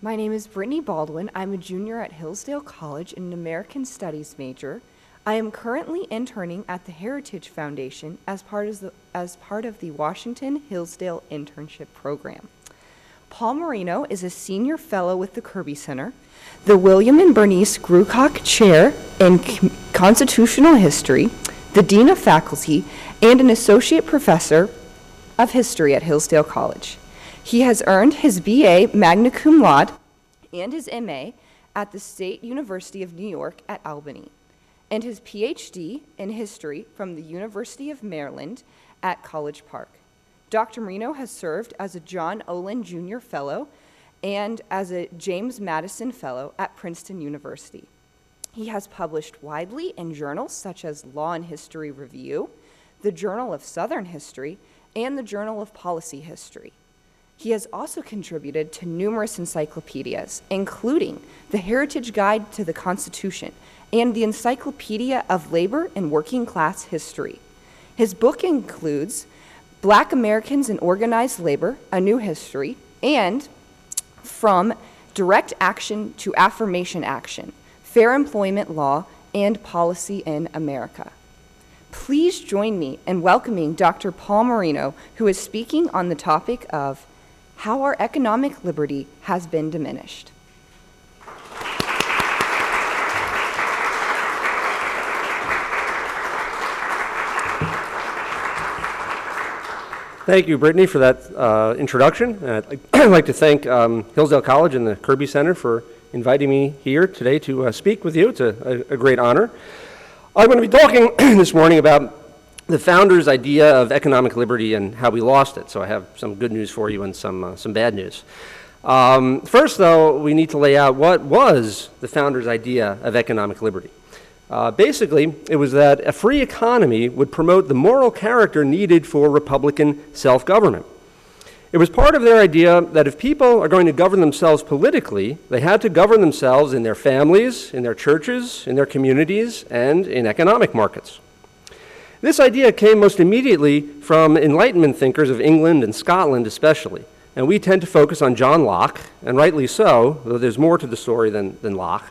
My name is Brittany Baldwin. I'm a junior at Hillsdale College and an American Studies major. I am currently interning at the Heritage Foundation as part of the Washington Hillsdale Internship Program. Paul Moreno is a senior fellow with the Kirby Center, the William and Bernice Grucock Chair in Constitutional History, the Dean of Faculty, and an associate professor of history at Hillsdale College. He has earned his BA magna cum laude and his MA at the State University of New York at Albany, and his PhD in history from the University of Maryland at College Park. Dr. Moreno has served as a John Olin Jr. Fellow and as a James Madison Fellow at Princeton University. He has published widely in journals such as Law and History Review, the Journal of Southern History, and the Journal of Policy History. He has also contributed to numerous encyclopedias, including the Heritage Guide to the Constitution and the Encyclopedia of Labor and Working Class History. His book includes Black Americans in Organized Labor, A New History, and From Direct Action to Affirmation Action, Fair Employment Law and Policy in America. Please join me in welcoming Dr. Paul Moreno, who is speaking on the topic of how our economic liberty has been diminished. Thank you, Brittany, for that introduction. I'd like to thank Hillsdale College and the Kirby Center for inviting me here today to speak with you. It's a great honor. I'm going to be talking this morning about the founders' idea of economic liberty and how we lost it. So I have some good news for you and some bad news. First, though, we need to lay out what was the founders' idea of economic liberty. Basically, it was that a free economy would promote the moral character needed for Republican self-government. It was part of their idea that if people are going to govern themselves politically, they had to govern themselves in their families, in their churches, in their communities, and in economic markets. This idea came most immediately from Enlightenment thinkers of England and Scotland especially, and we tend to focus on John Locke, and rightly so, though there's more to the story than Locke.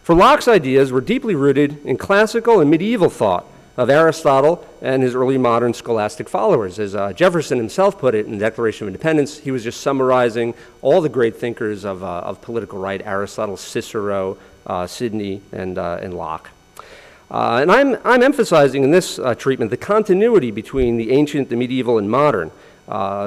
For Locke's ideas were deeply rooted in classical and medieval thought of Aristotle and his early modern scholastic followers. As Jefferson himself put it in the Declaration of Independence, he was just summarizing all the great thinkers of political right: Aristotle, Cicero, Sidney, and Locke. And I'm emphasizing in this treatment the continuity between the ancient, the medieval, and modern,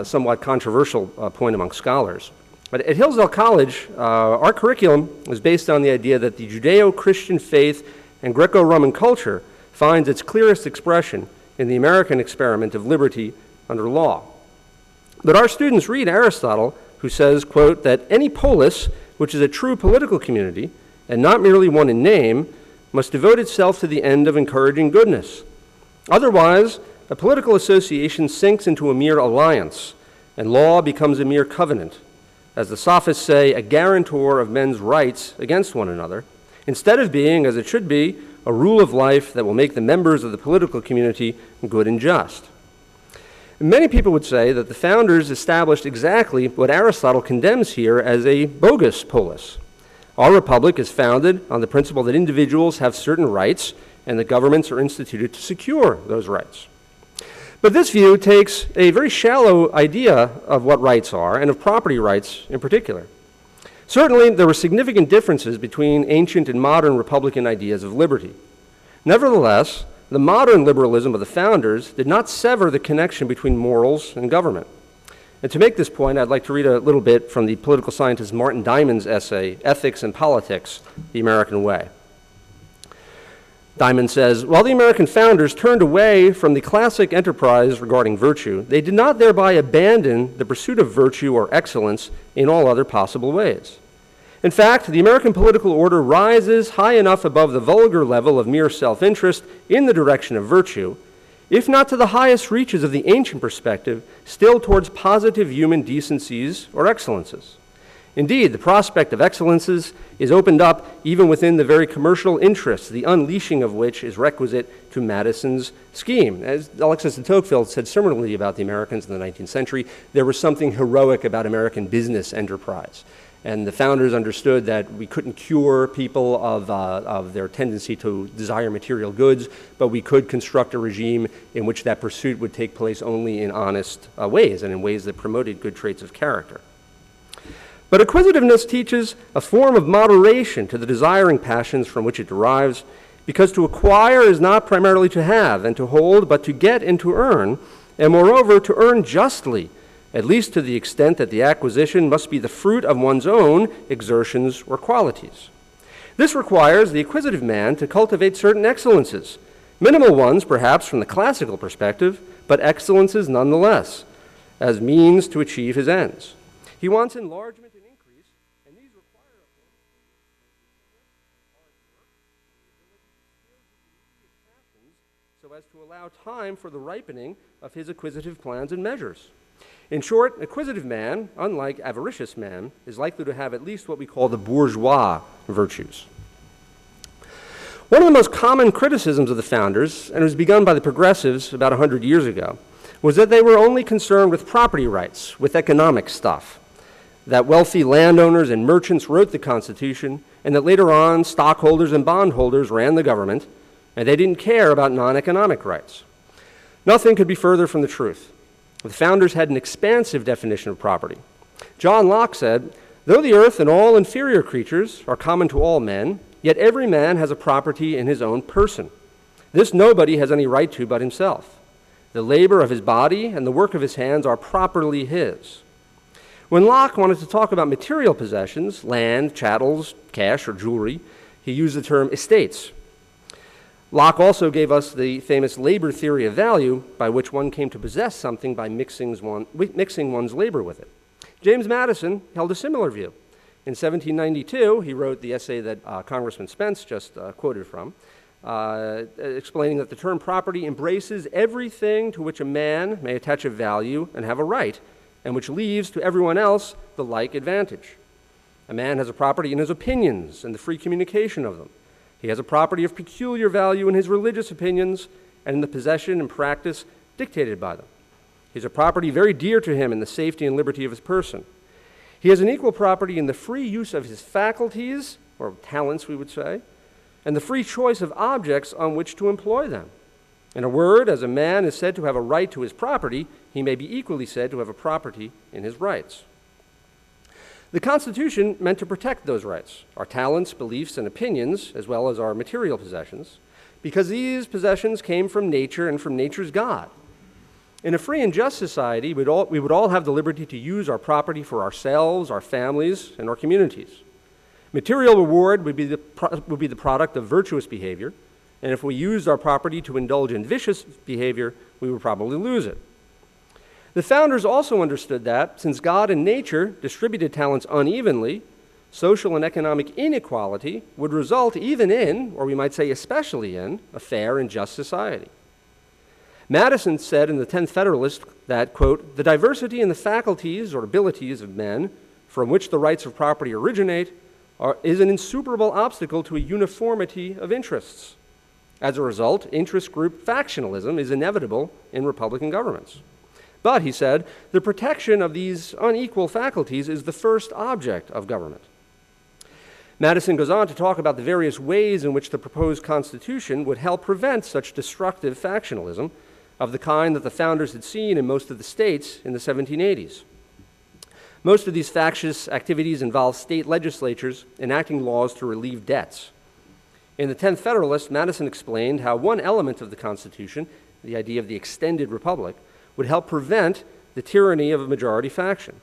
somewhat controversial point among scholars. But at Hillsdale College, our curriculum is based on the idea that the Judeo-Christian faith and Greco-Roman culture finds its clearest expression in the American experiment of liberty under law. But our students read Aristotle, who says, quote, that any polis, which is a true political community, and not merely one in name, must devote itself to the end of encouraging goodness. Otherwise, a political association sinks into a mere alliance, and law becomes a mere covenant. As the sophists say, a guarantor of men's rights against one another, instead of being, as it should be, a rule of life that will make the members of the political community good and just. Many people would say that the founders established exactly what Aristotle condemns here as a bogus polis. Our republic is founded on the principle that individuals have certain rights and that governments are instituted to secure those rights. But this view takes a very shallow idea of what rights are, and of property rights in particular. Certainly, there were significant differences between ancient and modern Republican ideas of liberty. Nevertheless, the modern liberalism of the founders did not sever the connection between morals and government. And to make this point, I'd like to read a little bit from the political scientist Martin Diamond's essay, Ethics and Politics, The American Way. Diamond says, while the American founders turned away from the classic enterprise regarding virtue, they did not thereby abandon the pursuit of virtue or excellence in all other possible ways. In fact, the American political order rises high enough above the vulgar level of mere self-interest in the direction of virtue, if not to the highest reaches of the ancient perspective, still towards positive human decencies or excellences. Indeed, the prospect of excellences is opened up even within the very commercial interests, the unleashing of which is requisite to Madison's scheme. As Alexis de Tocqueville said similarly about the Americans in the 19th century, there was something heroic about American business enterprise. And the founders understood that we couldn't cure people of their tendency to desire material goods, but we could construct a regime in which that pursuit would take place only in honest ways and in ways that promoted good traits of character. But acquisitiveness teaches a form of moderation to the desiring passions from which it derives, because to acquire is not primarily to have and to hold, but to get and to earn, and moreover to earn justly, at least to the extent that the acquisition must be the fruit of one's own exertions or qualities. This requires the acquisitive man to cultivate certain excellences, minimal ones perhaps from the classical perspective, but excellences nonetheless, as means to achieve his ends. He wants enlargement and increase, and these require of him hard work and the ability to scale his immediate passions so as to allow time for the ripening of his acquisitive plans and measures. In short, acquisitive man, unlike avaricious man, is likely to have at least what we call the bourgeois virtues. One of the most common criticisms of the founders, and it was begun by the progressives about 100 years ago, was that they were only concerned with property rights, with economic stuff, that wealthy landowners and merchants wrote the Constitution, and that later on stockholders and bondholders ran the government, and they didn't care about non-economic rights. Nothing could be further from the truth. The founders had an expansive definition of property. John Locke said, "Though the earth and all inferior creatures are common to all men, yet every man has a property in his own person. This nobody has any right to but himself. The labor of his body and the work of his hands are properly his." When Locke wanted to talk about material possessions, land, chattels, cash, or jewelry, he used the term estates. Locke also gave us the famous labor theory of value, by which one came to possess something by mixing one's labor with it. James Madison held a similar view. In 1792, he wrote the essay that Congressman Spence just quoted from, explaining that the term property embraces everything to which a man may attach a value and have a right, and which leaves to everyone else the like advantage. A man has a property in his opinions and the free communication of them. He has a property of peculiar value in his religious opinions and in the possession and practice dictated by them. He has a property very dear to him in the safety and liberty of his person. He has an equal property in the free use of his faculties, or talents we would say, and the free choice of objects on which to employ them. In a word, as a man is said to have a right to his property, he may be equally said to have a property in his rights. The Constitution meant to protect those rights, our talents, beliefs, and opinions, as well as our material possessions, because these possessions came from nature and from nature's God. In a free and just society, we would all have the liberty to use our property for ourselves, our families, and our communities. Material reward would be the product of virtuous behavior, and if we used our property to indulge in vicious behavior, we would probably lose it. The founders also understood that, since God and nature distributed talents unevenly, social and economic inequality would result even in, or we might say especially in, a fair and just society. Madison said in the 10th Federalist that, quote, "The diversity in the faculties or abilities of men from which the rights of property originate is an insuperable obstacle to a uniformity of interests. As a result, interest group factionalism is inevitable in Republican governments. But," he said, "the protection of these unequal faculties is the first object of government." Madison goes on to talk about the various ways in which the proposed Constitution would help prevent such destructive factionalism of the kind that the founders had seen in most of the states in the 1780s. Most of these factious activities involve state legislatures enacting laws to relieve debts. In the 10th Federalist, Madison explained how one element of the Constitution, the idea of the extended republic, would help prevent the tyranny of a majority faction.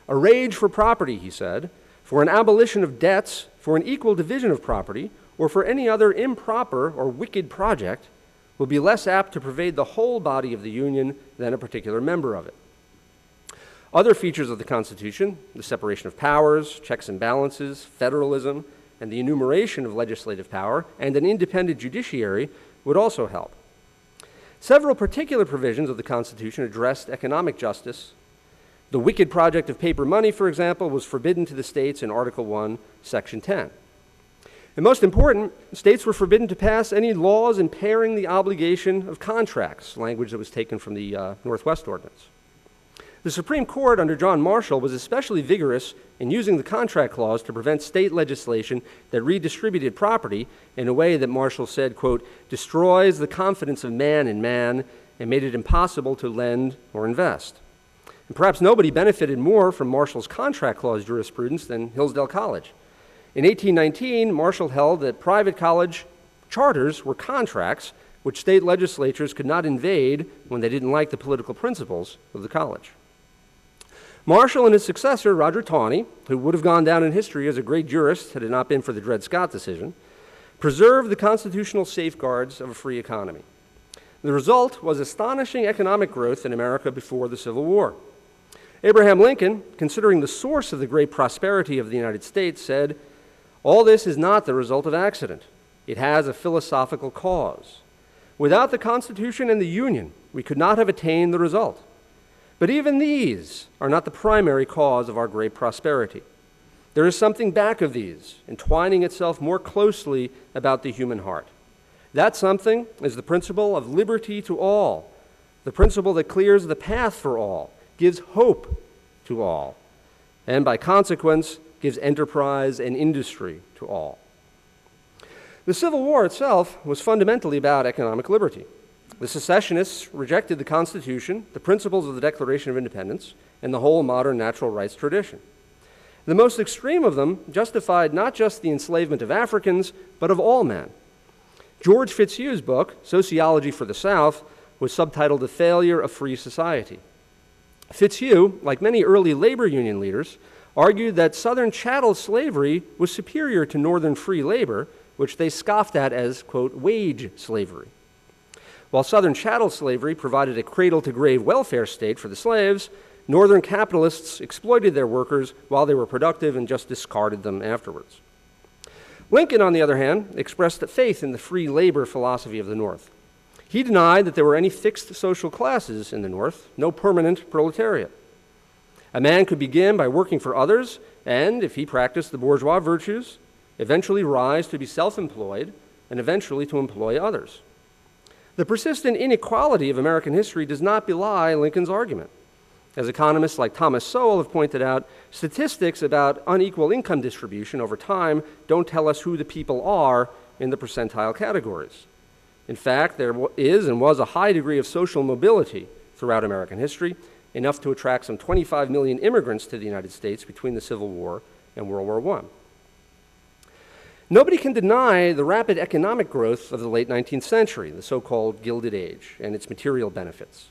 "A rage for property," he said, "for an abolition of debts, for an equal division of property, or for any other improper or wicked project, will be less apt to pervade the whole body of the Union than a particular member of it." Other features of the Constitution, the separation of powers, checks and balances, federalism, and the enumeration of legislative power, and an independent judiciary would also help. Several particular provisions of the Constitution addressed economic justice, The wicked project of paper money, for example, was forbidden to the states in Article 1, Section 10. And most important, states were forbidden to pass any laws impairing the obligation of contracts, language that was taken from the Northwest Ordinance. The Supreme Court under John Marshall was especially vigorous in using the contract clause to prevent state legislation that redistributed property in a way that Marshall said, quote, destroys the confidence of man in man and made it impossible to lend or invest. And perhaps nobody benefited more from Marshall's contract clause jurisprudence than Hillsdale College. In 1819, Marshall held that private college charters were contracts which state legislatures could not invade when they didn't like the political principles of the college. Marshall and his successor, Roger Taney, who would have gone down in history as a great jurist had it not been for the Dred Scott decision, preserved the constitutional safeguards of a free economy. The result was astonishing economic growth in America before the Civil War. Abraham Lincoln, considering the source of the great prosperity of the United States, said, all this is not the result of accident. It has a philosophical cause. Without the Constitution and the Union, we could not have attained the result. But even these are not the primary cause of our great prosperity. There is something back of these, entwining itself more closely about the human heart. That something is the principle of liberty to all, the principle that clears the path for all, gives hope to all, and by consequence, gives enterprise and industry to all. The Civil War itself was fundamentally about economic liberty. The secessionists rejected the Constitution, the principles of the Declaration of Independence, and the whole modern natural rights tradition. The most extreme of them justified not just the enslavement of Africans, but of all men. George Fitzhugh's book, Sociology for the South, was subtitled The Failure of Free Society. Fitzhugh, like many early labor union leaders, argued that Southern chattel slavery was superior to Northern free labor, which they scoffed at as, quote, wage slavery. While Southern chattel slavery provided a cradle-to-grave welfare state for the slaves, Northern capitalists exploited their workers while they were productive and just discarded them afterwards. Lincoln, on the other hand, expressed faith in the free labor philosophy of the North. He denied that there were any fixed social classes in the North, no permanent proletariat. A man could begin by working for others and, if he practiced the bourgeois virtues, eventually rise to be self-employed and eventually to employ others. The persistent inequality of American history does not belie Lincoln's argument. As economists like Thomas Sowell have pointed out, statistics about unequal income distribution over time don't tell us who the people are in the percentile categories. In fact, there is and was a high degree of social mobility throughout American history, enough to attract some 25 million immigrants to the United States between the Civil War and World War I. Nobody can deny the rapid economic growth of the late 19th century, the so-called Gilded Age, and its material benefits.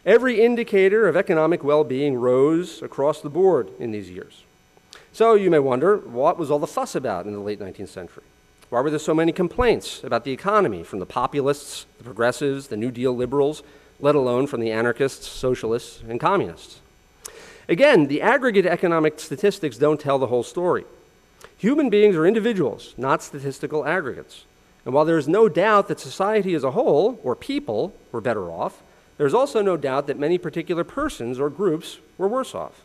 Every indicator of economic well-being rose across the board in these years. So you may wonder, what was all the fuss about in the late 19th century? Why were there so many complaints about the economy from the populists, the progressives, the New Deal liberals, let alone from the anarchists, socialists, and communists? Again, the aggregate economic statistics don't tell the whole story. Human beings are individuals, not statistical aggregates. And while there is no doubt that society as a whole, or people, were better off, there's also no doubt that many particular persons or groups were worse off.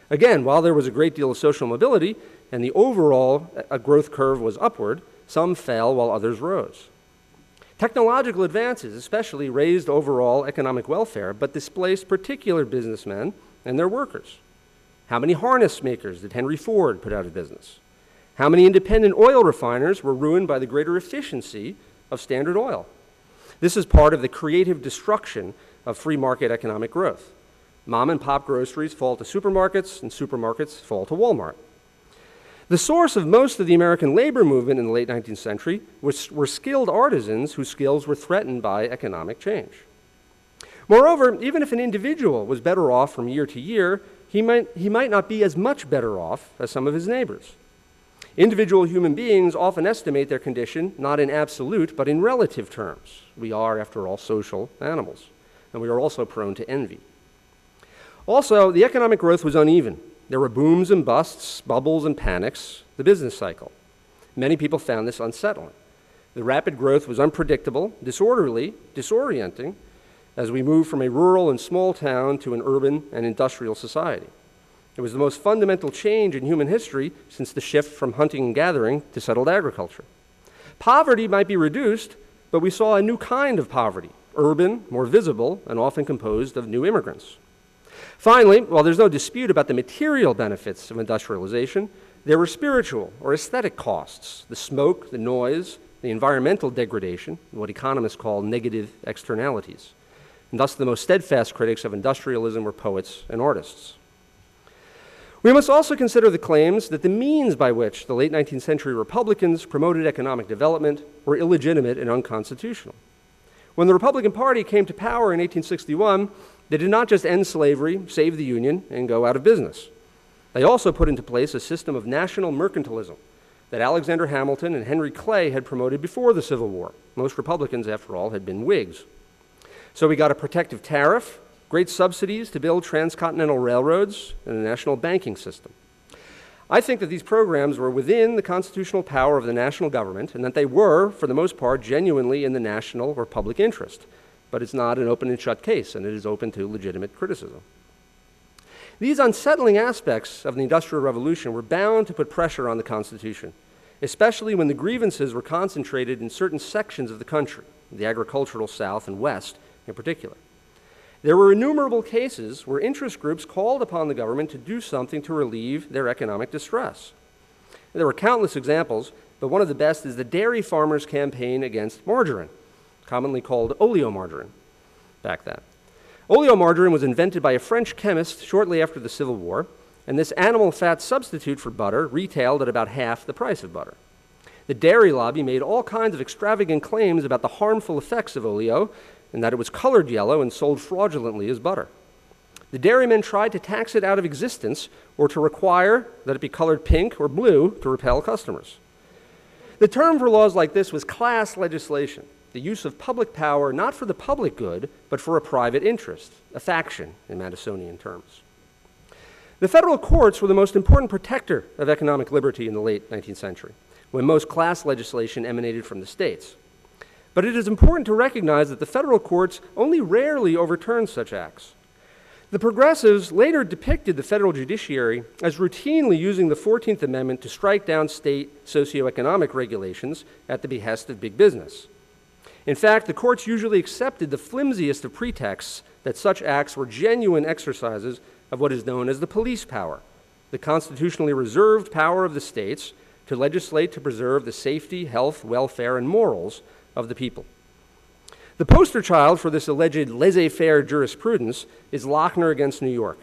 Again, while there was a great deal of social mobility and the overall growth curve was upward, some fell while others rose. Technological advances especially raised overall economic welfare, but displaced particular businessmen and their workers. How many harness makers did Henry Ford put out of business? How many independent oil refiners were ruined by the greater efficiency of Standard Oil? This is part of the creative destruction of free market economic growth. Mom and pop groceries fall to supermarkets, and supermarkets fall to Walmart. The source of most of the American labor movement in the late 19th century were skilled artisans whose skills were threatened by economic change. Moreover, even if an individual was better off from year to year, he might not be as much better off as some of his neighbors. Individual human beings often estimate their condition not in absolute, but in relative terms. We are, after all, social animals, and we are also prone to envy. Also, the economic growth was uneven. There were booms and busts, bubbles and panics, the business cycle. Many people found this unsettling. The rapid growth was unpredictable, disorderly, disorienting, as we moved from a rural and small town to an urban and industrial society. It was the most fundamental change in human history since the shift from hunting and gathering to settled agriculture. Poverty might be reduced, but we saw a new kind of poverty, urban, more visible, and often composed of new immigrants. Finally, while there's no dispute about the material benefits of industrialization, there were spiritual or aesthetic costs, the smoke, the noise, the environmental degradation, what economists call negative externalities. And thus the most steadfast critics of industrialism were poets and artists. We must also consider the claims that the means by which the late 19th century Republicans promoted economic development were illegitimate and unconstitutional. When the Republican Party came to power in 1861, they did not just end slavery, save the Union, and go out of business. They also put into place a system of national mercantilism that Alexander Hamilton and Henry Clay had promoted before the Civil War. Most Republicans, after all, had been Whigs. So we got a protective tariff, great subsidies to build transcontinental railroads, and a national banking system. I think that these programs were within the constitutional power of the national government and that they were, for the most part, genuinely in the national or public interest. But it's not an open and shut case, and it is open to legitimate criticism. These unsettling aspects of the Industrial Revolution were bound to put pressure on the Constitution, especially when the grievances were concentrated in certain sections of the country, the agricultural South and West in particular. There were innumerable cases where interest groups called upon the government to do something to relieve their economic distress. There were countless examples, but one of the best is the dairy farmers' campaign against margarine, commonly called oleomargarine back then. Oleomargarine was invented by a French chemist shortly after the Civil War, and this animal fat substitute for butter retailed at about half the price of butter. The dairy lobby made all kinds of extravagant claims about the harmful effects of oleo and that it was colored yellow and sold fraudulently as butter. The dairymen tried to tax it out of existence or to require that it be colored pink or blue to repel customers. The term for laws like this was class legislation, the use of public power not for the public good, but for a private interest, a faction in Madisonian terms. The federal courts were the most important protector of economic liberty in the late 19th century, when most class legislation emanated from the states. But it is important to recognize that the federal courts only rarely overturned such acts. The progressives later depicted the federal judiciary as routinely using the 14th Amendment to strike down state socioeconomic regulations at the behest of big business. In fact, the courts usually accepted the flimsiest of pretexts that such acts were genuine exercises of what is known as the police power, the constitutionally reserved power of the states to legislate to preserve the safety, health, welfare, and morals of the people. The poster child for this alleged laissez-faire jurisprudence is Lochner against New York,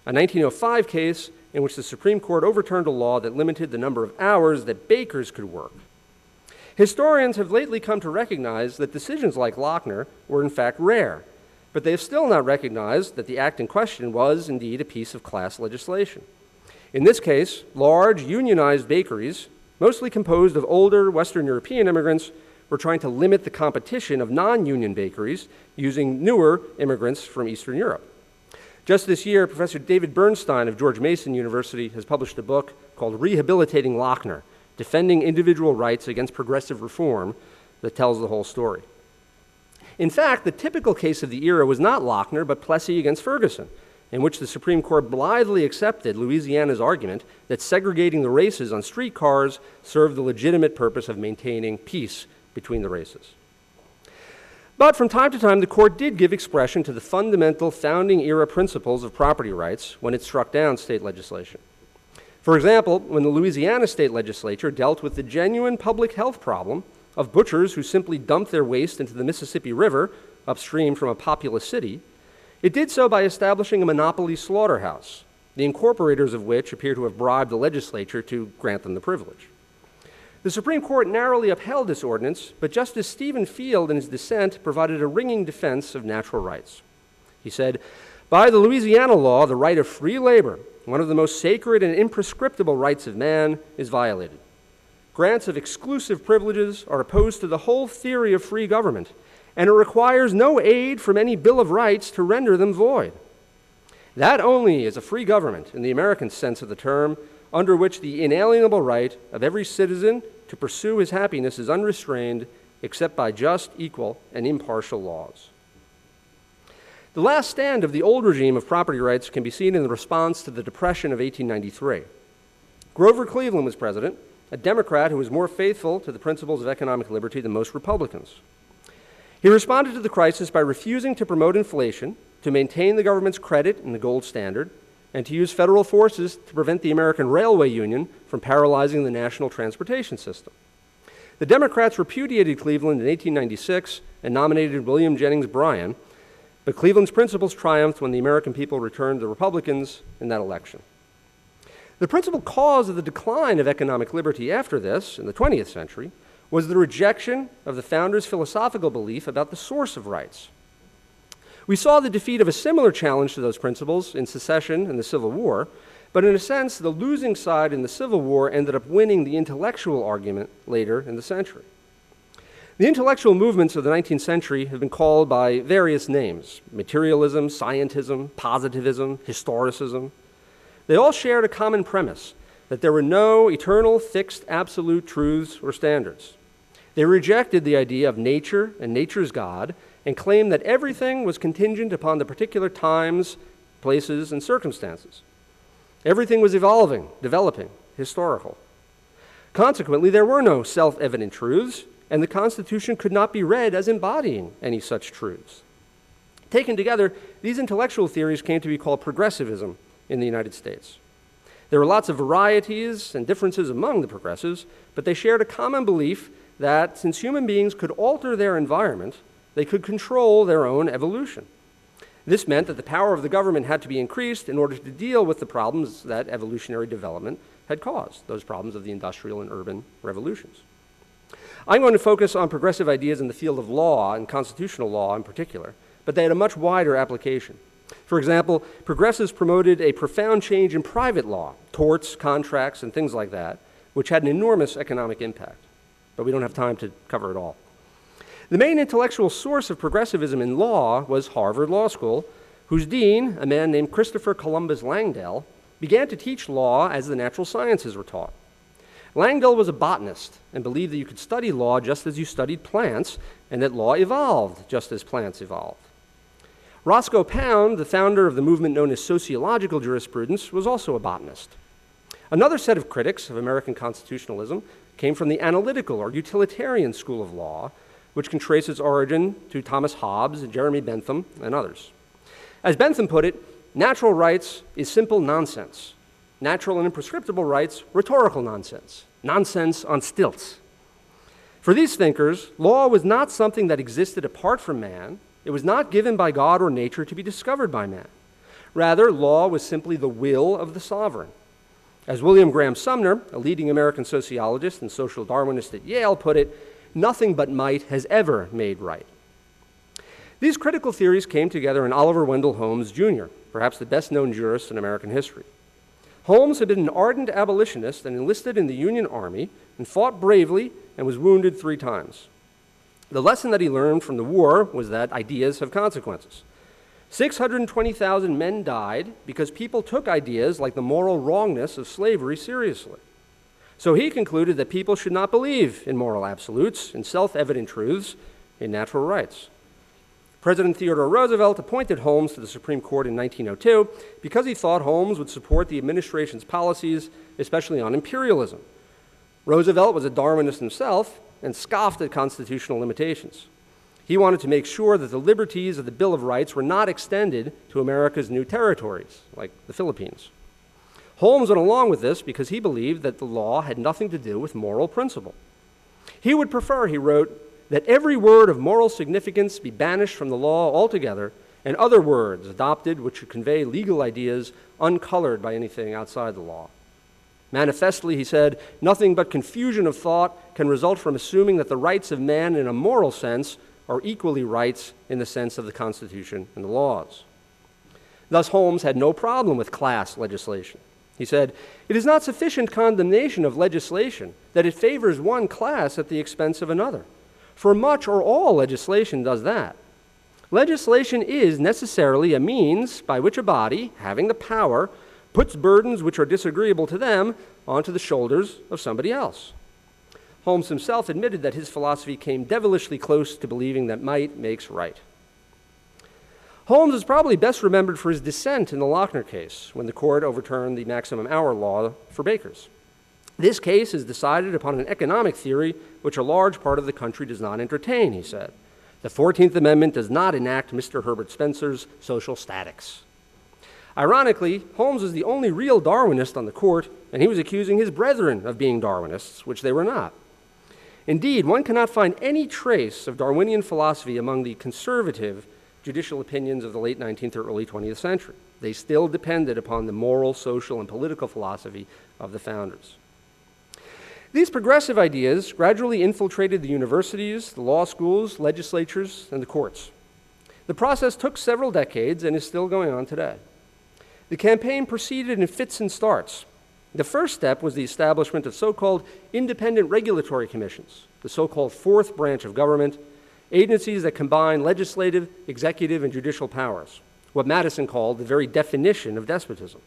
a 1905 case in which the Supreme Court overturned a law that limited the number of hours that bakers could work. Historians have lately come to recognize that decisions like Lochner were in fact rare, but they have still not recognized that the act in question was indeed a piece of class legislation. In this case, large unionized bakeries, mostly composed of older Western European immigrants, were trying to limit the competition of non-union bakeries using newer immigrants from Eastern Europe. Just this year, Professor David Bernstein of George Mason University has published a book called Rehabilitating Lochner, Defending Individual Rights Against Progressive Reform, that tells the whole story. In fact, the typical case of the era was not Lochner, but Plessy against Ferguson, in which the Supreme Court blithely accepted Louisiana's argument that segregating the races on streetcars served the legitimate purpose of maintaining peace between the races. But from time to time, the court did give expression to the fundamental founding-era principles of property rights when it struck down state legislation. For example, when the Louisiana state legislature dealt with the genuine public health problem of butchers who simply dumped their waste into the Mississippi River upstream from a populous city, it did so by establishing a monopoly slaughterhouse, the incorporators of which appear to have bribed the legislature to grant them the privilege. The Supreme Court narrowly upheld this ordinance, but Justice Stephen Field in his dissent provided a ringing defense of natural rights. He said, "By the Louisiana law, the right of free labor, one of the most sacred and imprescriptible rights of man, is violated. Grants of exclusive privileges are opposed to the whole theory of free government, and it requires no aid from any Bill of Rights to render them void. That only is a free government, in the American sense of the term, under which the inalienable right of every citizen to pursue his happiness is unrestrained except by just, equal, and impartial laws." The last stand of the old regime of property rights can be seen in the response to the Depression of 1893. Grover Cleveland was president, a Democrat who was more faithful to the principles of economic liberty than most Republicans. He responded to the crisis by refusing to promote inflation, to maintain the government's credit in the gold standard, and to use federal forces to prevent the American Railway Union from paralyzing the national transportation system. The Democrats repudiated Cleveland in 1896 and nominated William Jennings Bryan, but Cleveland's principles triumphed when the American people returned the Republicans in that election. The principal cause of the decline of economic liberty after this, in the 20th century, was the rejection of the founders' philosophical belief about the source of rights. We saw the defeat of a similar challenge to those principles in secession and the Civil War, but in a sense, the losing side in the Civil War ended up winning the intellectual argument later in the century. The intellectual movements of the 19th century have been called by various names: materialism, scientism, positivism, historicism. They all shared a common premise, that there were no eternal, fixed, absolute truths or standards. They rejected the idea of nature and nature's God and claimed that everything was contingent upon the particular times, places, and circumstances. Everything was evolving, developing, historical. Consequently, there were no self-evident truths, and the Constitution could not be read as embodying any such truths. Taken together, these intellectual theories came to be called progressivism in the United States. There were lots of varieties and differences among the progressives, but they shared a common belief that since human beings could alter their environment, they could control their own evolution. This meant that the power of the government had to be increased in order to deal with the problems that evolutionary development had caused, those problems of the industrial and urban revolutions. I'm going to focus on progressive ideas in the field of law and constitutional law in particular, but they had a much wider application. For example, progressives promoted a profound change in private law, torts, contracts, and things like that, which had an enormous economic impact. But we don't have time to cover it all. The main intellectual source of progressivism in law was Harvard Law School, whose dean, a man named Christopher Columbus Langdale, began to teach law as the natural sciences were taught. Langdale was a botanist and believed that you could study law just as you studied plants, and that law evolved just as plants evolved. Roscoe Pound, the founder of the movement known as sociological jurisprudence, was also a botanist. Another set of critics of American constitutionalism came from the analytical or utilitarian school of law, which can trace its origin to Thomas Hobbes, Jeremy Bentham, and others. As Bentham put it, natural rights is simple nonsense. Natural and imprescriptible rights, rhetorical nonsense. Nonsense on stilts. For these thinkers, law was not something that existed apart from man. It was not given by God or nature to be discovered by man. Rather, law was simply the will of the sovereign. As William Graham Sumner, a leading American sociologist and social Darwinist at Yale, put it, nothing but might has ever made right. These critical theories came together in Oliver Wendell Holmes, Jr., perhaps the best-known jurist in American history. Holmes had been an ardent abolitionist and enlisted in the Union Army and fought bravely and was wounded 3 times. The lesson that he learned from the war was that ideas have consequences. 620,000 men died because people took ideas like the moral wrongness of slavery seriously. So he concluded that people should not believe in moral absolutes, in self-evident truths, in natural rights. President Theodore Roosevelt appointed Holmes to the Supreme Court in 1902 because he thought Holmes would support the administration's policies, especially on imperialism. Roosevelt was a Darwinist himself and scoffed at constitutional limitations. He wanted to make sure that the liberties of the Bill of Rights were not extended to America's new territories, like the Philippines. Holmes went along with this because he believed that the law had nothing to do with moral principle. He would prefer, he wrote, that every word of moral significance be banished from the law altogether, and other words adopted which should convey legal ideas uncolored by anything outside the law. Manifestly, he said, nothing but confusion of thought can result from assuming that the rights of man in a moral sense are equally rights in the sense of the Constitution and the laws. Thus, Holmes had no problem with class legislation. He said, it is not sufficient condemnation of legislation that it favors one class at the expense of another. For much or all legislation does that. Legislation is necessarily a means by which a body, having the power, puts burdens which are disagreeable to them onto the shoulders of somebody else. Holmes himself admitted that his philosophy came devilishly close to believing that might makes right. Holmes is probably best remembered for his dissent in the Lochner case, when the court overturned the maximum hour law for bakers. This case is decided upon an economic theory which a large part of the country does not entertain, he said. The 14th Amendment does not enact Mr. Herbert Spencer's social statics. Ironically, Holmes was the only real Darwinist on the court, and he was accusing his brethren of being Darwinists, which they were not. Indeed, one cannot find any trace of Darwinian philosophy among the conservative judicial opinions of the late 19th or early 20th century. They still depended upon the moral, social, and political philosophy of the founders. These progressive ideas gradually infiltrated the universities, the law schools, legislatures, and the courts. The process took several decades and is still going on today. The campaign proceeded in fits and starts. The first step was the establishment of so-called independent regulatory commissions, the so-called fourth branch of government, agencies that combine legislative, executive, and judicial powers, what Madison called the very definition of despotism.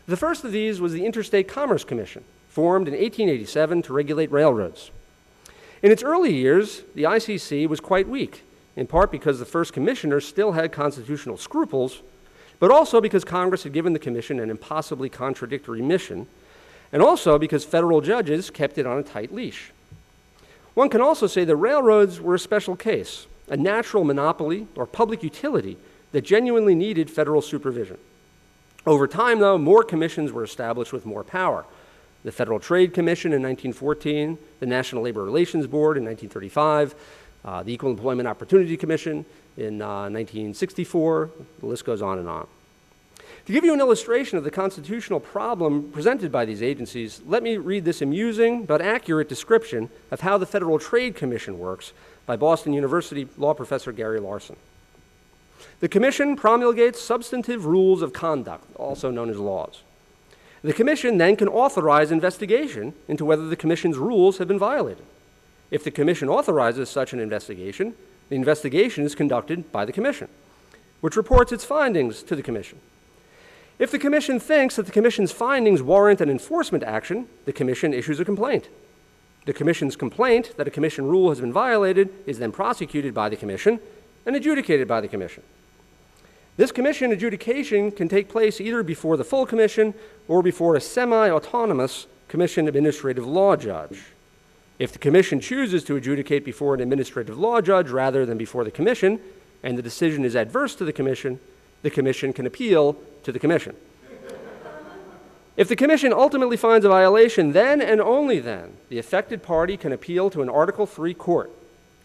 The first of these was the Interstate Commerce Commission, formed in 1887 to regulate railroads. In its early years, the ICC was quite weak, in part because the first commissioner still had constitutional scruples, but also because Congress had given the commission an impossibly contradictory mission, and also because federal judges kept it on a tight leash. One can also say that railroads were a special case, a natural monopoly or public utility that genuinely needed federal supervision. Over time, though, more commissions were established with more power. The Federal Trade Commission in 1914, the National Labor Relations Board in 1935, the Equal Employment Opportunity Commission in 1964, the list goes on and on. To give you an illustration of the constitutional problem presented by these agencies, let me read this amusing but accurate description of how the Federal Trade Commission works by Boston University law professor Gary Larson. The Commission promulgates substantive rules of conduct, also known as laws. The Commission then can authorize investigation into whether the Commission's rules have been violated. If the Commission authorizes such an investigation, the investigation is conducted by the Commission, which reports its findings to the Commission. If the Commission thinks that the Commission's findings warrant an enforcement action, the Commission issues a complaint. The Commission's complaint that a Commission rule has been violated is then prosecuted by the Commission and adjudicated by the Commission. This Commission adjudication can take place either before the full Commission or before a semi-autonomous Commission administrative law judge. If the Commission chooses to adjudicate before an administrative law judge rather than before the Commission, and the decision is adverse to the Commission can appeal to the Commission. If the Commission ultimately finds a violation, then and only then, the affected party can appeal to an Article III court.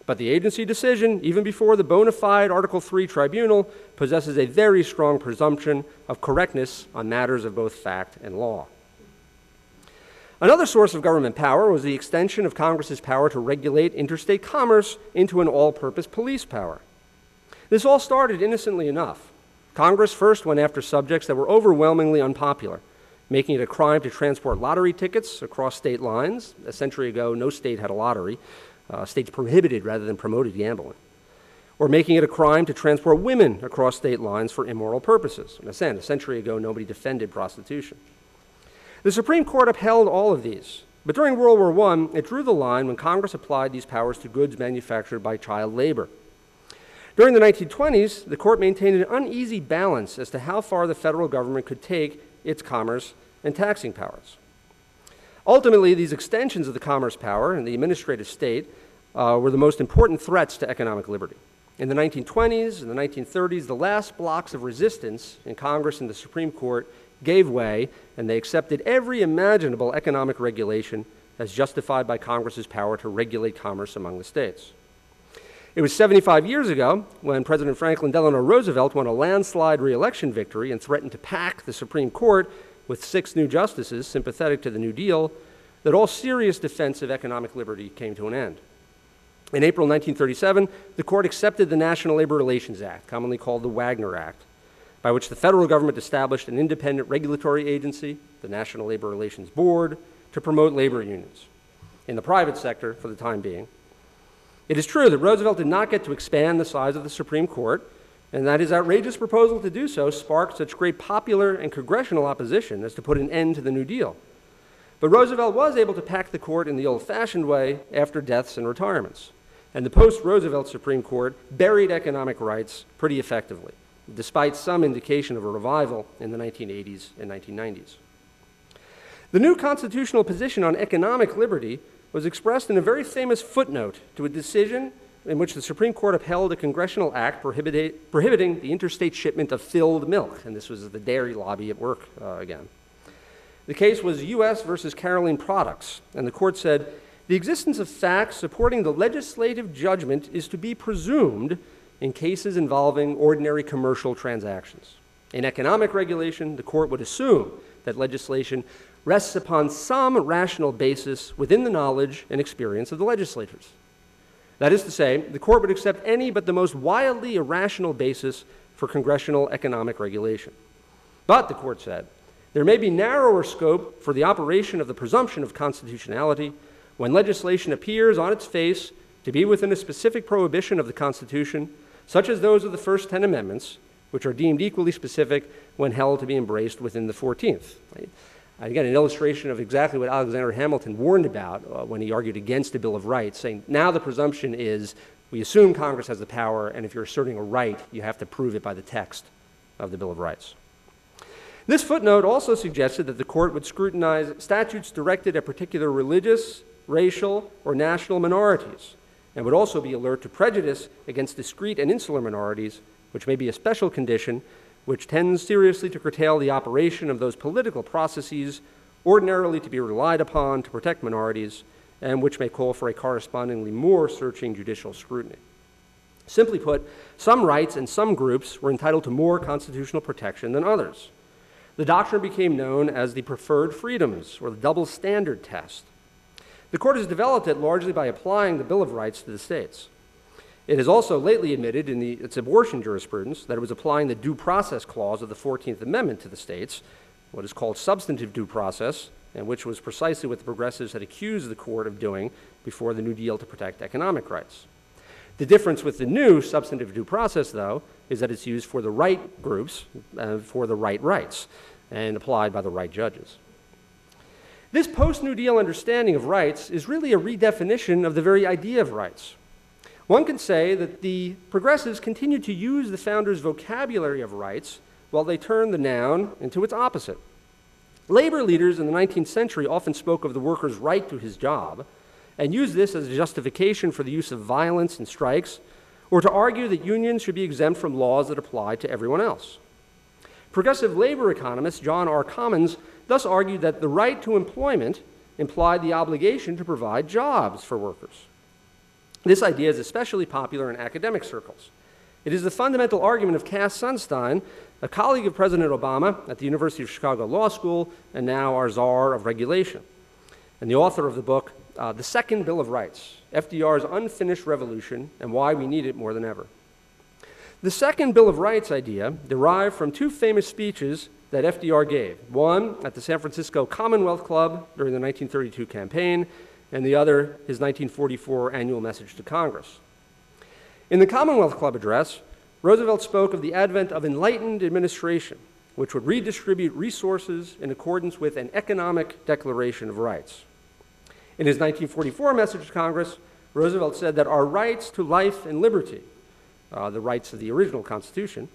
But the agency decision, even before the bona fide Article III tribunal, possesses a very strong presumption of correctness on matters of both fact and law. Another source of government power was the extension of Congress's power to regulate interstate commerce into an all-purpose police power. This all started innocently enough. Congress first went after subjects that were overwhelmingly unpopular, making it a crime to transport lottery tickets across state lines. A century ago, no state had a lottery. States prohibited rather than promoted gambling. Or making it a crime to transport women across state lines for immoral purposes. And again, a century ago, nobody defended prostitution. The Supreme Court upheld all of these, but during World War I, it drew the line when Congress applied these powers to goods manufactured by child labor. During the 1920s, the court maintained an uneasy balance as to how far the federal government could take its commerce and taxing powers. Ultimately, these extensions of the commerce power and the administrative state were the most important threats to economic liberty. In the 1920s and the 1930s, the last blocks of resistance in Congress and the Supreme Court gave way, and they accepted every imaginable economic regulation as justified by Congress's power to regulate commerce among the states. It was 75 years ago when President Franklin Delano Roosevelt won a landslide re-election victory and threatened to pack the Supreme Court with 6 new justices sympathetic to the New Deal, that all serious defense of economic liberty came to an end. In April 1937, the court accepted the National Labor Relations Act, commonly called the Wagner Act, by which the federal government established an independent regulatory agency, the National Labor Relations Board, to promote labor unions in the private sector for the time being. It is true that Roosevelt did not get to expand the size of the Supreme Court, and that his outrageous proposal to do so sparked such great popular and congressional opposition as to put an end to the New Deal. But Roosevelt was able to pack the court in the old-fashioned way after deaths and retirements, and the post-Roosevelt Supreme Court buried economic rights pretty effectively. despite some indication of a revival in the 1980s and 1990s. The new constitutional position on economic liberty was expressed in a very famous footnote to a decision in which the Supreme Court upheld a congressional act prohibiting the interstate shipment of filled milk, and this was the dairy lobby at work again. The case was U.S. versus Caroline Products, and the court said, the existence of facts supporting the legislative judgment is to be presumed in cases involving ordinary commercial transactions. In economic regulation, the court would assume that legislation rests upon some rational basis within the knowledge and experience of the legislators. That is to say, the court would accept any but the most wildly irrational basis for congressional economic regulation. But, the court said, there may be narrower scope for the operation of the presumption of constitutionality when legislation appears on its face to be within a specific prohibition of the Constitution, such as those of the first 10 amendments, which are deemed equally specific when held to be embraced within the 14th. Again, an illustration of exactly what Alexander Hamilton warned about when he argued against the Bill of Rights, saying now the presumption is we assume Congress has the power, and if you're asserting a right, you have to prove it by the text of the Bill of Rights. This footnote also suggested that the court would scrutinize statutes directed at particular religious, racial, or national minorities, and would also be alert to prejudice against discrete and insular minorities, which may be a special condition which tends seriously to curtail the operation of those political processes ordinarily to be relied upon to protect minorities, and which may call for a correspondingly more searching judicial scrutiny. Simply put, some rights and some groups were entitled to more constitutional protection than others. The doctrine became known as the preferred freedoms, or the double standard test. The court has developed it largely by applying the Bill of Rights to the states. It has also lately admitted in its abortion jurisprudence that it was applying the due process clause of the 14th Amendment to the states, what is called substantive due process, and which was precisely what the progressives had accused the court of doing before the New Deal to protect economic rights. The difference with the new substantive due process, though, is that it's used for the right groups, for the right rights, and applied by the right judges. This post-New Deal understanding of rights is really a redefinition of the very idea of rights. One can say that the progressives continued to use the founders' vocabulary of rights while they turned the noun into its opposite. Labor leaders in the 19th century often spoke of the worker's right to his job and used this as a justification for the use of violence and strikes, or to argue that unions should be exempt from laws that apply to everyone else. Progressive labor economist John R. Commons thus argued that the right to employment implied the obligation to provide jobs for workers. This idea is especially popular in academic circles. It is the fundamental argument of Cass Sunstein, a colleague of President Obama at the University of Chicago Law School, and now our czar of regulation, and the author of the book, The Second Bill of Rights, FDR's Unfinished Revolution and Why We Need It More Than Ever. The Second Bill of Rights idea derived from two famous speeches that FDR gave, one at the San Francisco Commonwealth Club during the 1932 campaign, and the other his 1944 annual message to Congress. In the Commonwealth Club address, Roosevelt spoke of the advent of enlightened administration, which would redistribute resources in accordance with an economic declaration of rights. In his 1944 message to Congress, Roosevelt said that our rights to life and liberty, the rights of the original Constitution,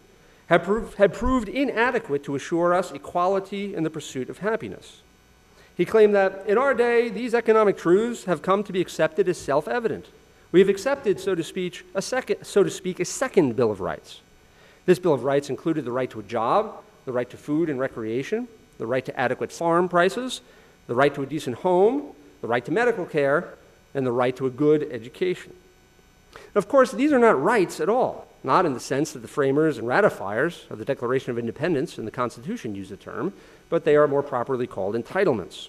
had proved inadequate to assure us equality in the pursuit of happiness. He claimed that in our day, these economic truths have come to be accepted as self-evident. We have accepted, so to speak, a second Bill of Rights. This Bill of Rights included the right to a job, the right to food and recreation, the right to adequate farm prices, the right to a decent home, the right to medical care, and the right to a good education. Of course, these are not rights at all, not in the sense that the framers and ratifiers of the Declaration of Independence and the Constitution use the term, but they are more properly called entitlements.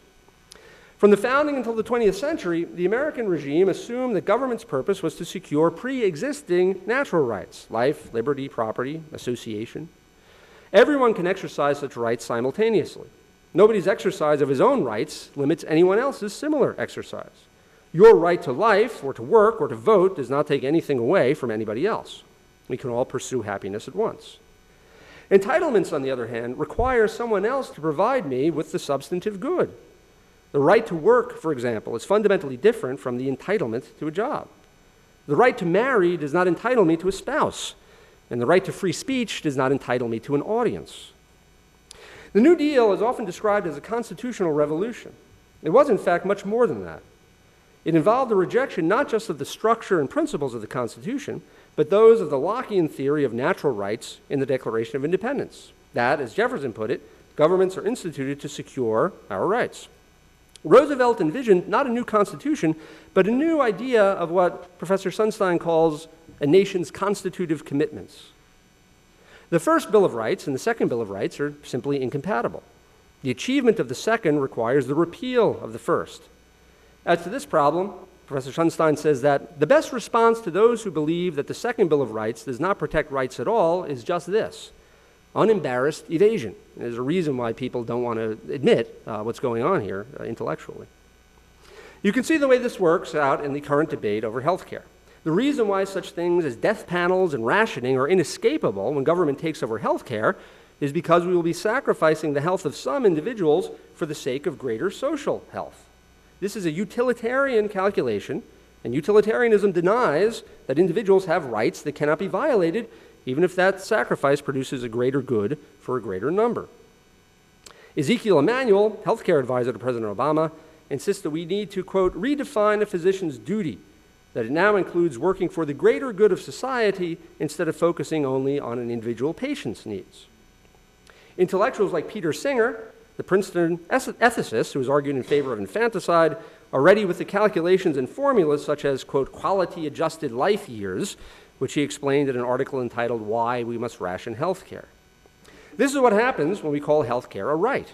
From the founding until the 20th century, the American regime assumed that government's purpose was to secure pre-existing natural rights, life, liberty, property, association. Everyone can exercise such rights simultaneously. Nobody's exercise of his own rights limits anyone else's similar exercise. Your right to life, or to work, or to vote does not take anything away from anybody else. We can all pursue happiness at once. Entitlements, on the other hand, require someone else to provide me with the substantive good. The right to work, for example, is fundamentally different from the entitlement to a job. The right to marry does not entitle me to a spouse, and the right to free speech does not entitle me to an audience. The New Deal is often described as a constitutional revolution. It was, in fact, much more than that. It involved a rejection not just of the structure and principles of the Constitution, but those of the Lockean theory of natural rights in the Declaration of Independence. That, as Jefferson put it, governments are instituted to secure our rights. Roosevelt envisioned not a new constitution, but a new idea of what Professor Sunstein calls a nation's constitutive commitments. The first Bill of Rights and the second Bill of Rights are simply incompatible. The achievement of the second requires the repeal of the first. As to this problem, Professor Sunstein says that the best response to those who believe that the second Bill of Rights does not protect rights at all is just this: unembarrassed evasion. There's a reason why people don't want to admit what's going on here intellectually. You can see the way this works out in the current debate over health care. The reason why such things as death panels and rationing are inescapable when government takes over health care is because we will be sacrificing the health of some individuals for the sake of greater social health. This is a utilitarian calculation, and utilitarianism denies that individuals have rights that cannot be violated, even if that sacrifice produces a greater good for a greater number. Ezekiel Emanuel, healthcare advisor to President Obama, insists that we need to, quote, redefine a physician's duty, that it now includes working for the greater good of society instead of focusing only on an individual patient's needs. Intellectuals like Peter Singer, the Princeton ethicist who has argued in favor of infanticide, are ready with the calculations and formulas such as, quote, quality-adjusted life years, which he explained in an article entitled Why We Must Ration Health Care. This is what happens when we call health care a right,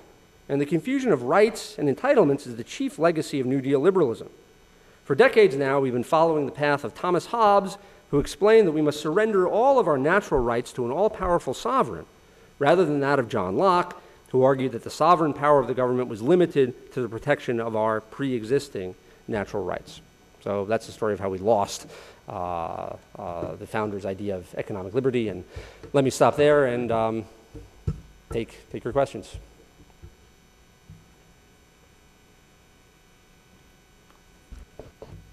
and the confusion of rights and entitlements is the chief legacy of New Deal liberalism. For decades now, we've been following the path of Thomas Hobbes, who explained that we must surrender all of our natural rights to an all-powerful sovereign, rather than that of John Locke, who argued that the sovereign power of the government was limited to the protection of our pre-existing natural rights. So that's the story of how we lost the founders' idea of economic liberty. And let me stop there and take your questions.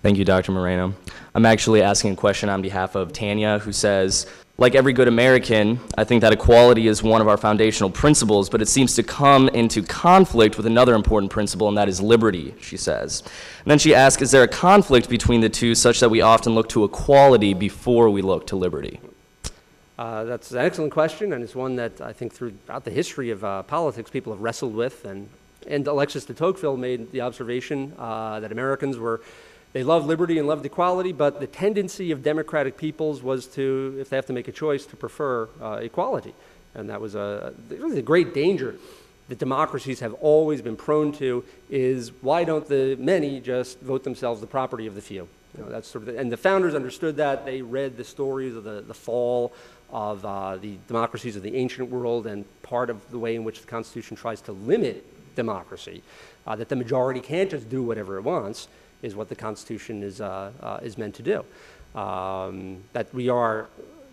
Thank you, Dr. Moreno. I'm actually asking a question on behalf of Tanya, who says, like every good American, I think that equality is one of our foundational principles, but it seems to come into conflict with another important principle, and that is liberty, she says. And then she asks, is there a conflict between the two such that we often look to equality before we look to liberty? That's an excellent question, and it's one that I think throughout the history of politics people have wrestled with. And Alexis de Tocqueville made the observation that Americans they loved liberty and loved equality, but the tendency of democratic peoples was to, if they have to make a choice, to prefer equality. And that was really the great danger that democracies have always been prone to is why don't the many just vote themselves the property of the few? You know, that's sort of and the founders understood that. They read the stories of the fall of the democracies of the ancient world, and part of the way in which the Constitution tries to limit democracy, that the majority can't just do whatever it wants, is what the Constitution is meant to do. That we are,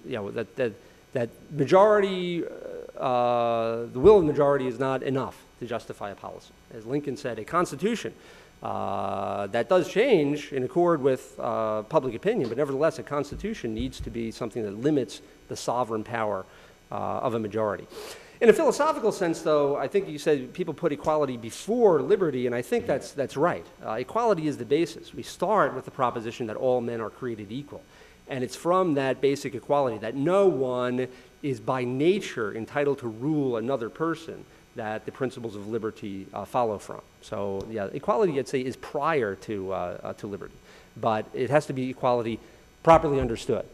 that majority, the will of the majority is not enough to justify a policy. As Lincoln said, a Constitution that does change in accord with public opinion, but nevertheless, a Constitution needs to be something that limits the sovereign power of a majority. In a philosophical sense, though, I think you said people put equality before liberty, and I think that's right. Equality is the basis. We start with the proposition that all men are created equal. And it's from that basic equality that no one is by nature entitled to rule another person that the principles of liberty follow from. So, yeah, equality, I'd say, is prior to liberty. But it has to be equality properly understood.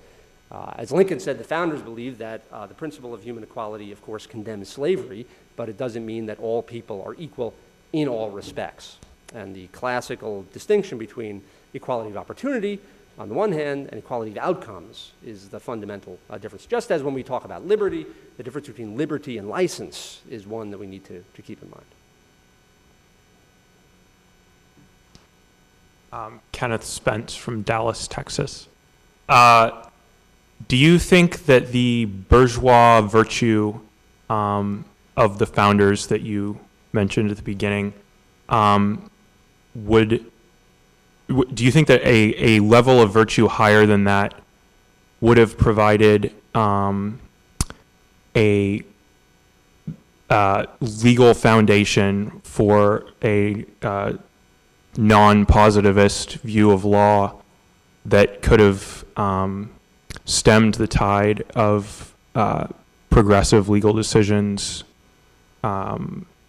As Lincoln said, the founders believed that the principle of human equality, of course, condemns slavery, but it doesn't mean that all people are equal in all respects. And the classical distinction between equality of opportunity on the one hand and equality of outcomes is the fundamental difference. Just as when we talk about liberty, the difference between liberty and license is one that we need to keep in mind. Kenneth Spence from Dallas, Texas. Do you think that the bourgeois virtue of the founders that you mentioned at the beginning do you think that a level of virtue higher than that would have provided a legal foundation for a non-positivist view of law that could have stemmed the tide of progressive legal decisions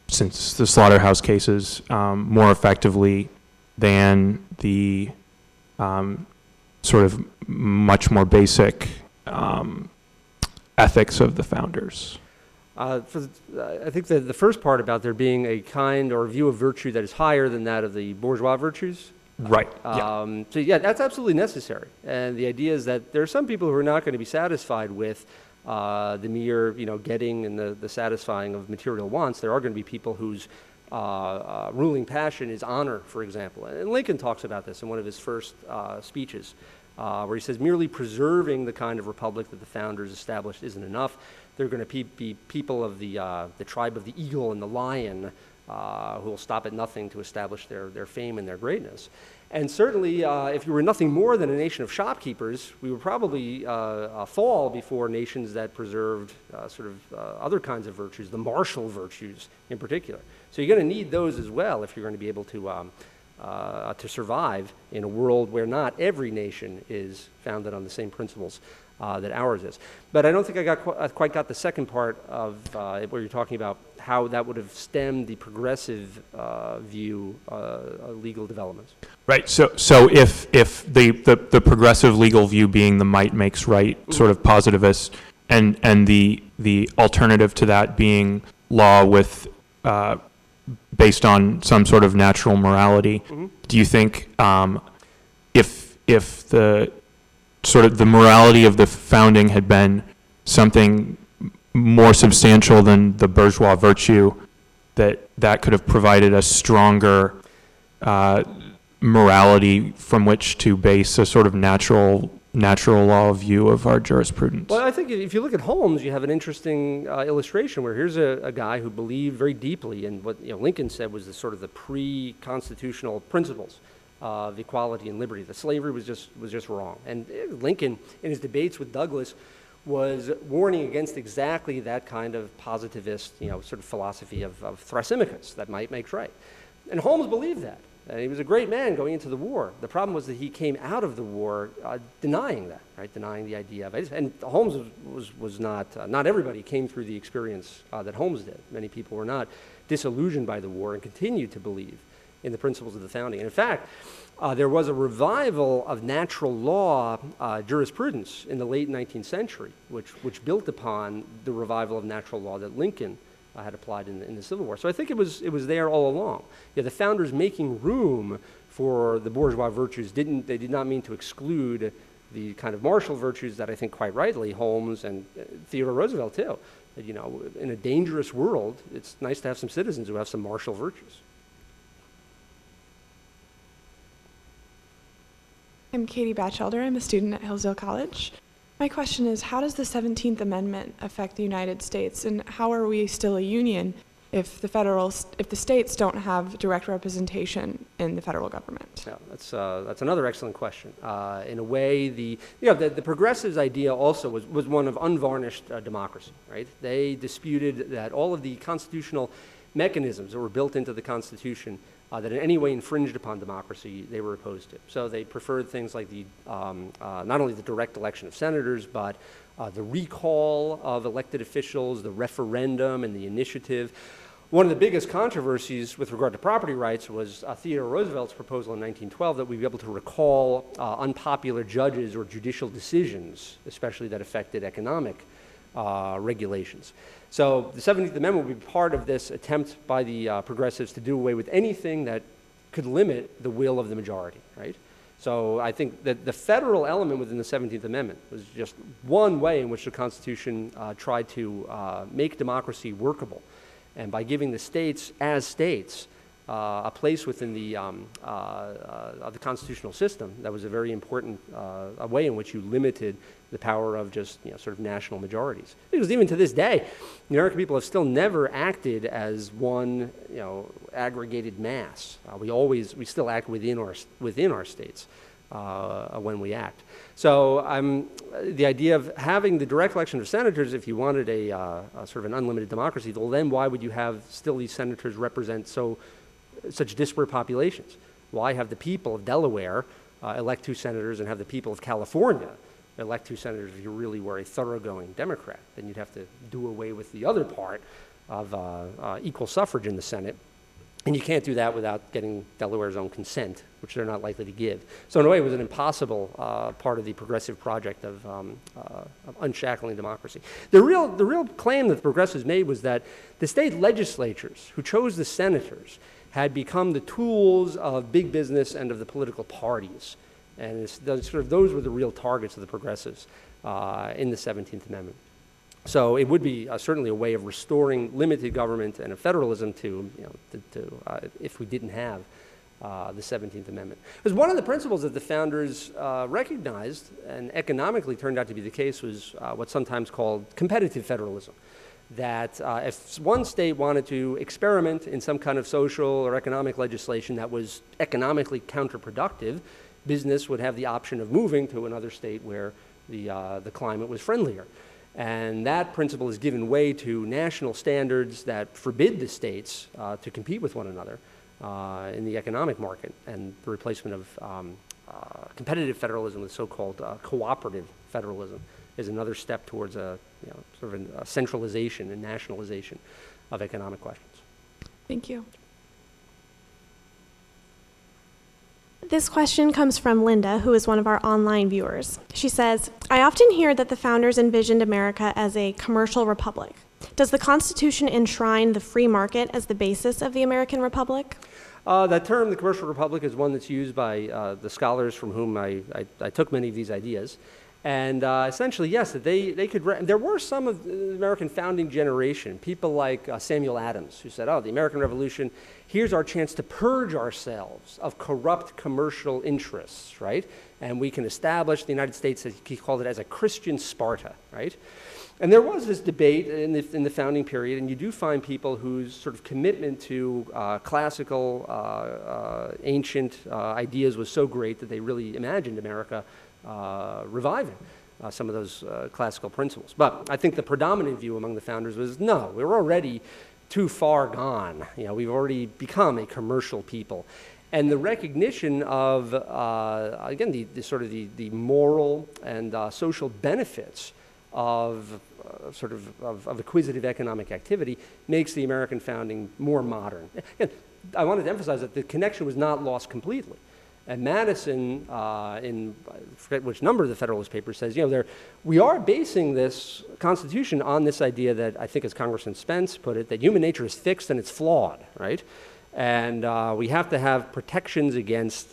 since the slaughterhouse cases more effectively than the sort of much more basic ethics of the founders. I think the first part about there being a kind or view of virtue that is higher than that of the bourgeois virtues. Right. So yeah, that's absolutely necessary. And the idea is that there are some people who are not going to be satisfied with the mere, getting and the satisfying of material wants. There are going to be people whose ruling passion is honor, for example. And Lincoln talks about this in one of his first speeches, where he says merely preserving the kind of republic that the founders established isn't enough. There are going to be people of the tribe of the eagle and the lion who will stop at nothing to establish their fame and their greatness. And certainly, if you were nothing more than a nation of shopkeepers, we would probably fall before nations that preserved other kinds of virtues, the martial virtues in particular. So you're going to need those as well if you're going to be able to survive in a world where not every nation is founded on the same principles that ours is. But I don't think I quite got the second part of where you're talking about how that would have stemmed the progressive view of legal developments. Right. So if the progressive legal view being the might makes right sort of positivist, and the alternative to that being law with based on some sort of natural morality, do you think if the sort of the morality of the founding had been something more substantial than the bourgeois virtue, that could have provided a stronger morality from which to base a sort of natural law view of our jurisprudence? Well, I think if you look at Holmes, you have an interesting illustration where here's a guy who believed very deeply in what Lincoln said was the pre-constitutional principles of equality and liberty. That slavery was just wrong. And Lincoln, in his debates with Douglas, was warning against exactly that kind of positivist, sort of philosophy of Thrasymachus, that might makes right. And Holmes believed that. And he was a great man going into the war. The problem was that he came out of the war denying that, right? Denying the idea of it. And Holmes was not everybody came through the experience that Holmes did. Many people were not disillusioned by the war and continued to believe in the principles of the founding. And in fact, there was a revival of natural law jurisprudence in the late 19th century, which built upon the revival of natural law that Lincoln had applied in the Civil War. So I think it was there all along. The founders making room for the bourgeois virtues they did not mean to exclude the kind of martial virtues that I think quite rightly Holmes and Theodore Roosevelt too. That, in a dangerous world, it's nice to have some citizens who have some martial virtues. I'm Katie Batchelder. I'm a student at Hillsdale College. My question is, how does the 17th Amendment affect the United States, and how are we still a union if the states don't have direct representation in the federal government? Yeah, that's another excellent question. In a way, the progressives' idea also was one of unvarnished democracy, right? They disputed that all of the constitutional mechanisms that were built into the Constitution that in any way infringed upon democracy, they were opposed to. So they preferred things like not only the direct election of senators, but the recall of elected officials, the referendum, and the initiative. One of the biggest controversies with regard to property rights was Theodore Roosevelt's proposal in 1912 that we be able to recall unpopular judges or judicial decisions, especially that affected economic regulations. So the 17th Amendment would be part of this attempt by the progressives to do away with anything that could limit the will of the majority, right? So I think that the federal element within the 17th Amendment was just one way in which the Constitution tried to make democracy workable. And by giving the states, as states, a place within the constitutional system, that was a very important a way in which you limited the power of just sort of national majorities. Because even to this day, the American people have still never acted as one aggregated mass. We still act within our states. when we act. So the idea of having the direct election of senators, if you wanted a sort of an unlimited democracy, well, then why would you have still these senators represent such disparate populations? Why have the people of Delaware elect 2 senators and have the people of California elect 2 senators if you really were a thoroughgoing Democrat? Then you'd have to do away with the other part of equal suffrage in the Senate. And you can't do that without getting Delaware's own consent, which they're not likely to give. So in a way, it was an impossible part of the progressive project of unshackling democracy. The real claim that the progressives made was that the state legislatures who chose the senators had become the tools of big business and of the political parties. And those were the real targets of the progressives in the 17th Amendment. So it would be certainly a way of restoring limited government and a federalism if we didn't have the 17th Amendment. It was one of the principles that the founders recognized, and economically turned out to be the case, was what's sometimes called competitive federalism. That if one state wanted to experiment in some kind of social or economic legislation that was economically counterproductive, business would have the option of moving to another state where the climate was friendlier. And that principle has given way to national standards that forbid the states to compete with one another in the economic market, and the replacement of competitive federalism with so-called cooperative federalism is another step towards a centralization and nationalization of economic questions. Thank you. This question comes from Linda, who is one of our online viewers. She says, I often hear that the founders envisioned America as a commercial republic. Does the Constitution enshrine the free market as the basis of the American Republic? That term, the commercial republic, is one that's used by the scholars from whom I took many of these ideas. And essentially, yes, that they could. There were some of the American founding generation, people like Samuel Adams, who said, "Oh, the American Revolution. Here's our chance to purge ourselves of corrupt commercial interests, right? And we can establish the United States," as he called it, as a Christian Sparta, right? And there was this debate in the founding period, and you do find people whose sort of commitment to classical, ancient ideas was so great that they really imagined America reviving some of those classical principles. But I think the predominant view among the founders was, no, we're already too far gone. We've already become a commercial people. And the recognition of, again, the moral and social benefits of acquisitive economic activity makes the American founding more modern. Again, I wanted to emphasize that the connection was not lost completely. And Madison, I forget which number of the Federalist Papers, says, we are basing this Constitution on this idea that, I think as Congressman Spence put it, that human nature is fixed and it's flawed, right? And we have to have protections against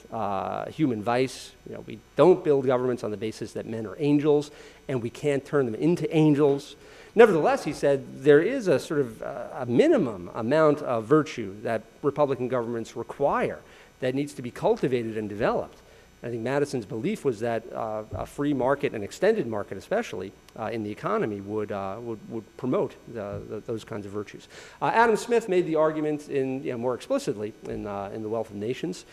human vice. We don't build governments on the basis that men are angels, and we can't turn them into angels. Nevertheless, he said, there is a sort of a minimum amount of virtue that Republican governments require that needs to be cultivated and developed. I think Madison's belief was that a free market, an extended market especially, in the economy would promote those kinds of virtues. Adam Smith made the argument more explicitly in The Wealth of Nations.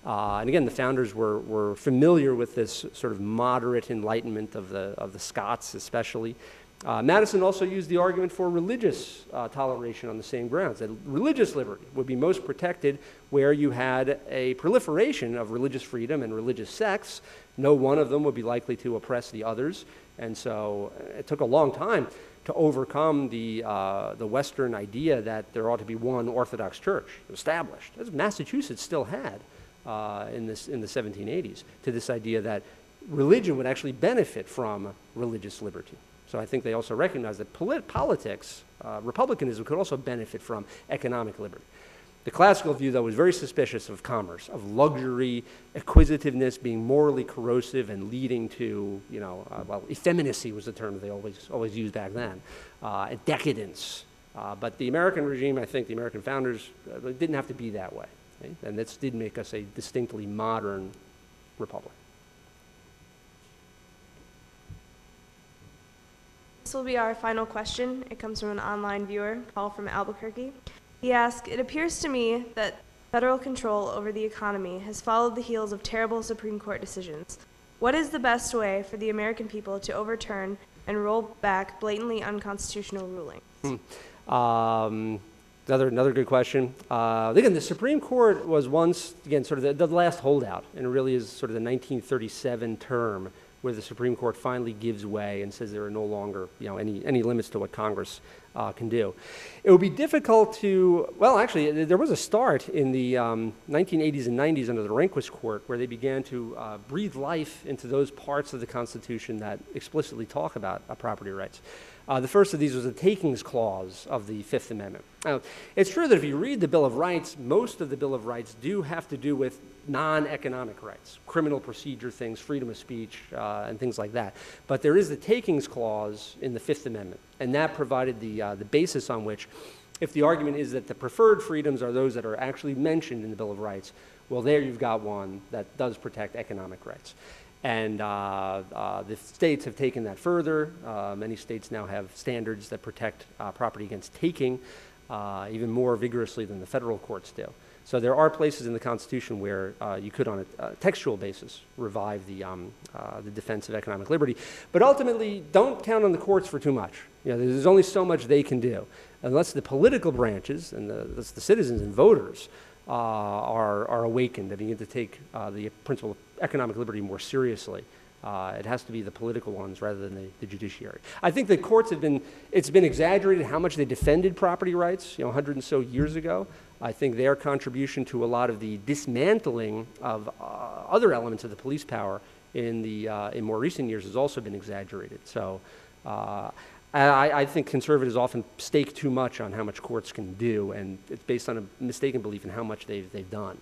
And again, the founders were familiar with this sort of moderate enlightenment of the Scots especially. Madison also used the argument for religious toleration on the same grounds, that religious liberty would be most protected where you had a proliferation of religious freedom and religious sects. No one of them would be likely to oppress the others. And so it took a long time to overcome the Western idea that there ought to be one Orthodox church established, as Massachusetts still had in the 1780s, to this idea that religion would actually benefit from religious liberty. So I think they also recognize that politics, republicanism, could also benefit from economic liberty. The classical view, though, was very suspicious of commerce, of luxury, acquisitiveness being morally corrosive and leading to, effeminacy was the term they always used back then, decadence. But the American regime, I think the American founders, didn't have to be that way. Okay? And this did make us a distinctly modern republic. This will be our final question. It comes from an online viewer, Paul from Albuquerque. He asked, it appears to me that federal control over the economy has followed the heels of terrible Supreme Court decisions. What is the best way for the American people to overturn and roll back blatantly unconstitutional rulings? Another good question. Again, the Supreme Court was once, again, sort of the last holdout, and it really is sort of the 1937 term where the Supreme Court finally gives way and says there are no longer, any limits to what Congress can do. It would be difficult to, well, actually, there was a start in the 1980s and 90s under the Rehnquist Court where they began to breathe life into those parts of the Constitution that explicitly talk about property rights. The first of these was the Takings Clause of the Fifth Amendment. Now, it's true that if you read the Bill of Rights, most of the Bill of Rights do have to do with non-economic rights, criminal procedure things, freedom of speech, and things like that. But there is the Takings Clause in the Fifth Amendment, and that provided the basis on which, if the argument is that the preferred freedoms are those that are actually mentioned in the Bill of Rights, well, there you've got one that does protect economic rights. And the states have taken that further. Many states now have standards that protect property against taking even more vigorously than the federal courts do. So there are places in the Constitution where you could, on a textual basis, revive the defense of economic liberty. But ultimately, don't count on the courts for too much. There's only so much they can do. Unless the political branches and the citizens and voters are awakened and begin to take the principle of economic liberty more seriously. It has to be the political ones rather than the judiciary. I think the courts it's been exaggerated how much they defended property rights, 100 and so years ago. I think their contribution to a lot of the dismantling of other elements of the police power in more recent years has also been exaggerated. So I think conservatives often stake too much on how much courts can do, and it's based on a mistaken belief in how much they've done.